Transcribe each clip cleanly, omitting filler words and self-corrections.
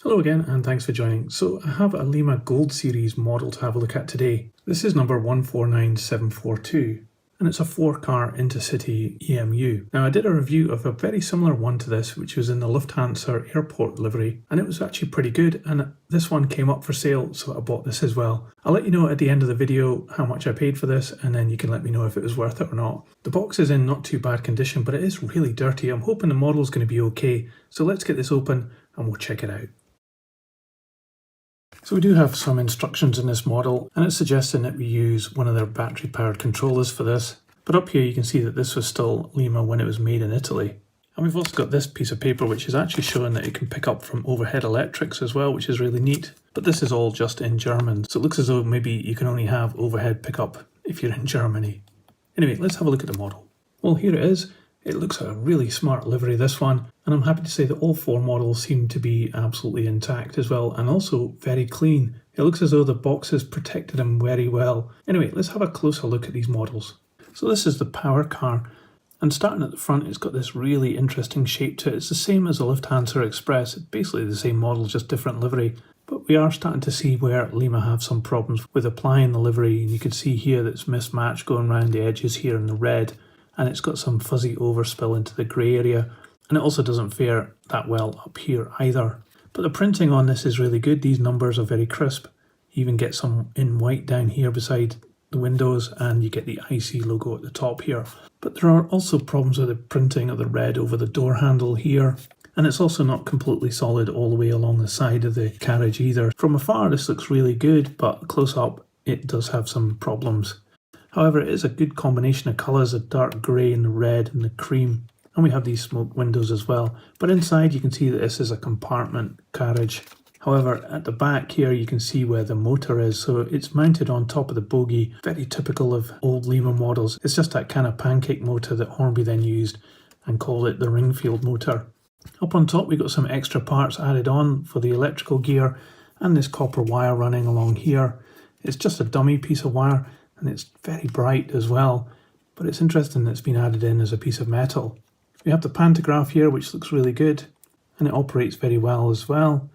Hello again and thanks for joining. So I have a Lima Gold Series model to have a look at today. This is number 149742 and it's a 4-car intercity EMU. Now I did a review of a very similar one to this which was in the Lufthansa airport livery and it was actually pretty good, and this one came up for sale so I bought this as well. I'll let you know at the end of the video how much I paid for this and then you can let me know if it was worth it or not. The box is in not too bad condition but it is really dirty. I'm hoping the model is going to be okay, so let's get this open and we'll check it out. So we do have some instructions in this model and it's suggesting that we use one of their battery powered controllers for this. But up here you can see that this was still Lima when it was made in Italy. And we've also got this piece of paper which is actually showing that it can pick up from overhead electrics as well, which is really neat. But this is all just in German, so it looks as though maybe you can only have overhead pickup if you're in Germany. Anyway, let's have a look at the model. Well, here it is. It looks like a really smart livery, this one, and I'm happy to say that all 4 models seem to be absolutely intact as well, and also very clean. It looks as though the boxes protected them very well. Anyway, let's have a closer look at these models. So this is the power car, and starting at the front, it's got this really interesting shape to it. It's the same as the Lufthansa Express. It's basically the same model, just different livery. But we are starting to see where Lima have some problems with applying the livery, and you can see here that it's mismatched going around the edges here in the red. And it's got some fuzzy overspill into the grey area, and it also doesn't fare that well up here either. But the printing on this is really good. These numbers are very crisp. You even get some in white down here beside the windows, and you get the IC logo at the top here. But there are also problems with the printing of the red over the door handle here, and it's also not completely solid all the way along the side of the carriage either. From afar this looks really good, but close up it does have some problems. However, it is a good combination of colours, the dark grey and the red and the cream. And we have these smoke windows as well. But inside you can see that this is a compartment carriage. However, at the back here you can see where the motor is. So it's mounted on top of the bogie, very typical of old Lima models. It's just that kind of pancake motor that Hornby then used and called it the Ringfield motor. Up on top we've got some extra parts added on for the electrical gear and this copper wire running along here. It's just a dummy piece of wire. And it's very bright as well, but it's interesting that it's been added in as a piece of metal. We have the pantograph here, which looks really good, and it operates very well as well.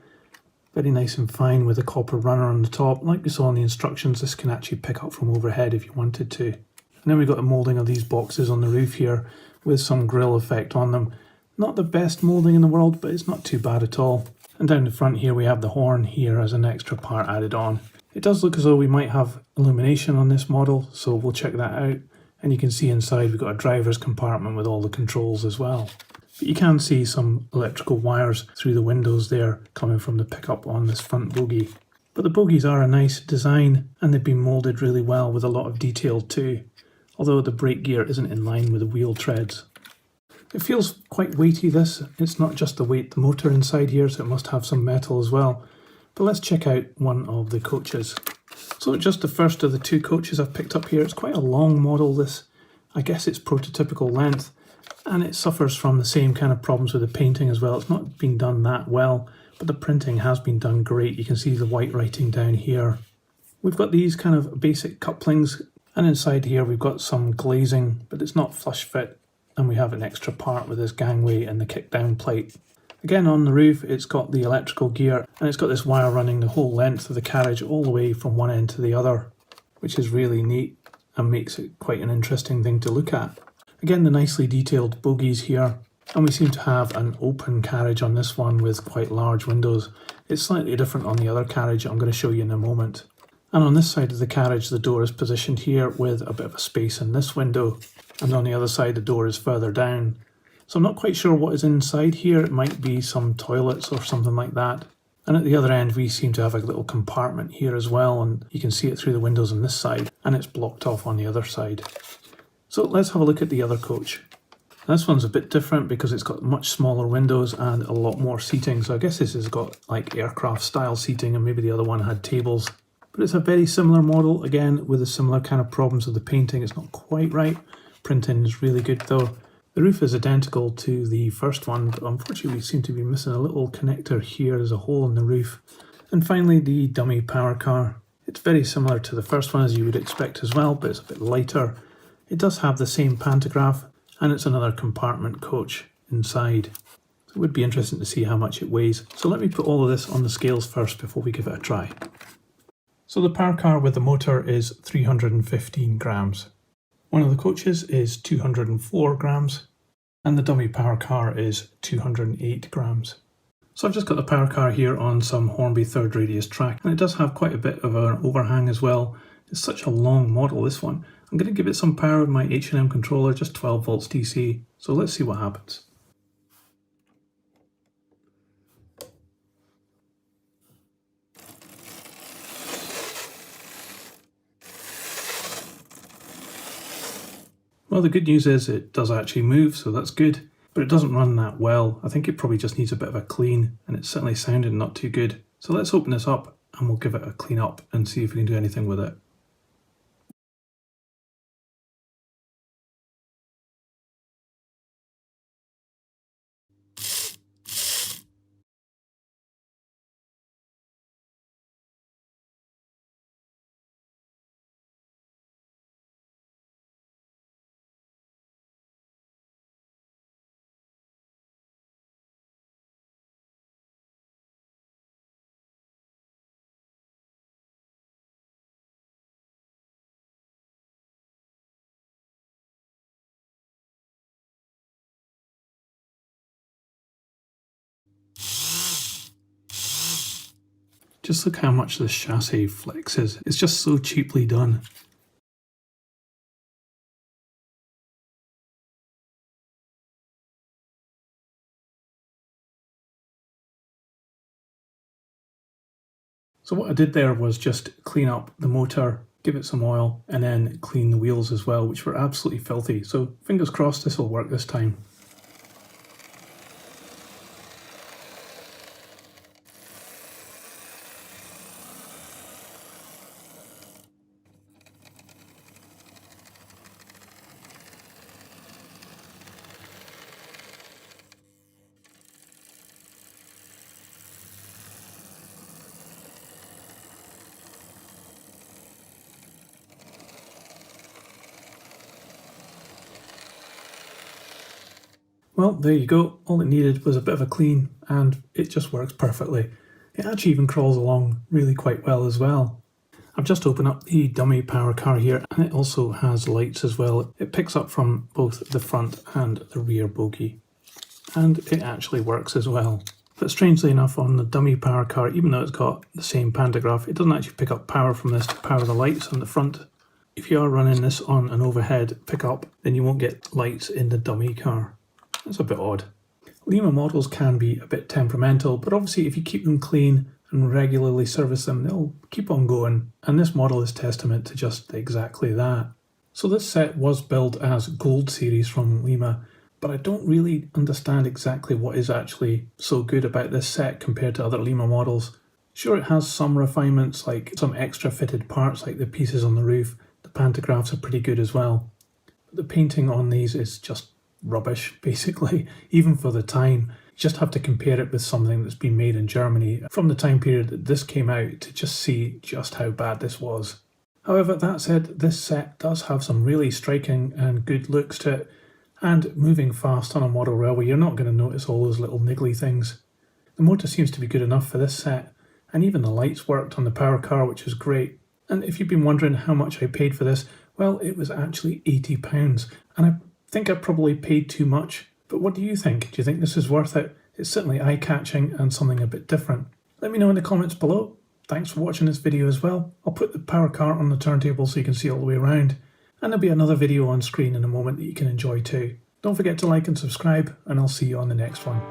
Very nice and fine with a copper runner on the top. Like we saw in the instructions, this can actually pick up from overhead if you wanted to. And then we've got the moulding of these boxes on the roof here with some grille effect on them. Not the best moulding in the world, but it's not too bad at all. And down the front here we have the horn here as an extra part added on. It does look as though we might have illumination on this model, so we'll check that out. And you can see inside we've got a driver's compartment with all the controls as well. But you can see some electrical wires through the windows there coming from the pickup on this front bogie. But the bogies are a nice design and they've been moulded really well with a lot of detail too, although the brake gear isn't in line with the wheel treads. It feels quite weighty, this. It's not just the weight, the motor inside here, so it must have some metal as well. But let's check out one of the coaches. So just the first of the 2 coaches I've picked up here. It's quite a long model, this. I guess it's prototypical length, and it suffers from the same kind of problems with the painting as well. It's not been done that well, but the printing has been done great. You can see the white writing down here. We've got these kind of basic couplings, and inside here we've got some glazing, but it's not flush fit, and we have an extra part with this gangway and the kick down plate. Again, on the roof, it's got the electrical gear and it's got this wire running the whole length of the carriage all the way from one end to the other, which is really neat and makes it quite an interesting thing to look at. Again, the nicely detailed bogies here, and we seem to have an open carriage on this one with quite large windows. It's slightly different on the other carriage I'm going to show you in a moment. And on this side of the carriage, the door is positioned here with a bit of a space in this window, and on the other side the door is further down. So I'm not quite sure what is inside here. It might be some toilets or something like that. And at the other end we seem to have a little compartment here as well, and you can see it through the windows on this side, and it's blocked off on the other side. So let's have a look at the other coach. This one's a bit different because it's got much smaller windows and a lot more seating. So I guess this has got like aircraft style seating, and maybe the other one had tables. But it's a very similar model, again with the similar kind of problems with the painting. It's not quite right. Printing is really good though. The roof is identical to the first one, but unfortunately we seem to be missing a little connector here. There's a hole in the roof. And finally the dummy power car. It's very similar to the first one as you would expect as well, but it's a bit lighter. It does have the same pantograph, and it's another compartment coach inside. It would be interesting to see how much it weighs. So let me put all of this on the scales first before we give it a try. So the power car with the motor is 315 grams. One of the coaches is 204 grams. And the dummy power car is 208 grams. So I've just got the power car here on some Hornby third radius track, and it does have quite a bit of an overhang as well. It's such a long model, this one. I'm going to give it some power with my H&M controller, just 12 volts DC. So let's see what happens. Well, the good news is it does actually move, so that's good. But it doesn't run that well. I think it probably just needs a bit of a clean, and it's certainly sounding not too good. So let's open this up and we'll give it a clean up and see if we can do anything with it. Just look how much this chassis flexes. It's just so cheaply done. So what I did there was just clean up the motor, give it some oil, and then clean the wheels as well, which were absolutely filthy. So fingers crossed this will work this time. Well, there you go. All it needed was a bit of a clean and it just works perfectly. It actually even crawls along really quite well as well. I've just opened up the dummy power car here, and it also has lights as well. It picks up from both the front and the rear bogie. And it actually works as well. But strangely enough, on the dummy power car, even though it's got the same pantograph, it doesn't actually pick up power from this to power the lights on the front. If you are running this on an overhead pickup, then you won't get lights in the dummy car. That's a bit odd. Lima models can be a bit temperamental, but obviously if you keep them clean and regularly service them, they'll keep on going. And this model is testament to just exactly that. So this set was built as Gold Series from Lima, but I don't really understand exactly what is actually so good about this set compared to other Lima models. Sure, it has some refinements, like some extra fitted parts like the pieces on the roof. The pantographs are pretty good as well. But the painting on these is just rubbish, basically, even for the time. You just have to compare it with something that's been made in Germany from the time period that this came out to just see just how bad this was. However, that said, this set does have some really striking and good looks to it, and moving fast on a model railway, you're not going to notice all those little niggly things. The motor seems to be good enough for this set, and even the lights worked on the power car, which was great. And if you've been wondering how much I paid for this, well, it was actually £80, and I think I probably paid too much. But what do you think? Do you think this is worth it? It's certainly eye-catching and something a bit different. Let me know in the comments below. Thanks for watching this video as well. I'll put the power car on the turntable so you can see all the way around. And there'll be another video on screen in a moment that you can enjoy too. Don't forget to like and subscribe, and I'll see you on the next one.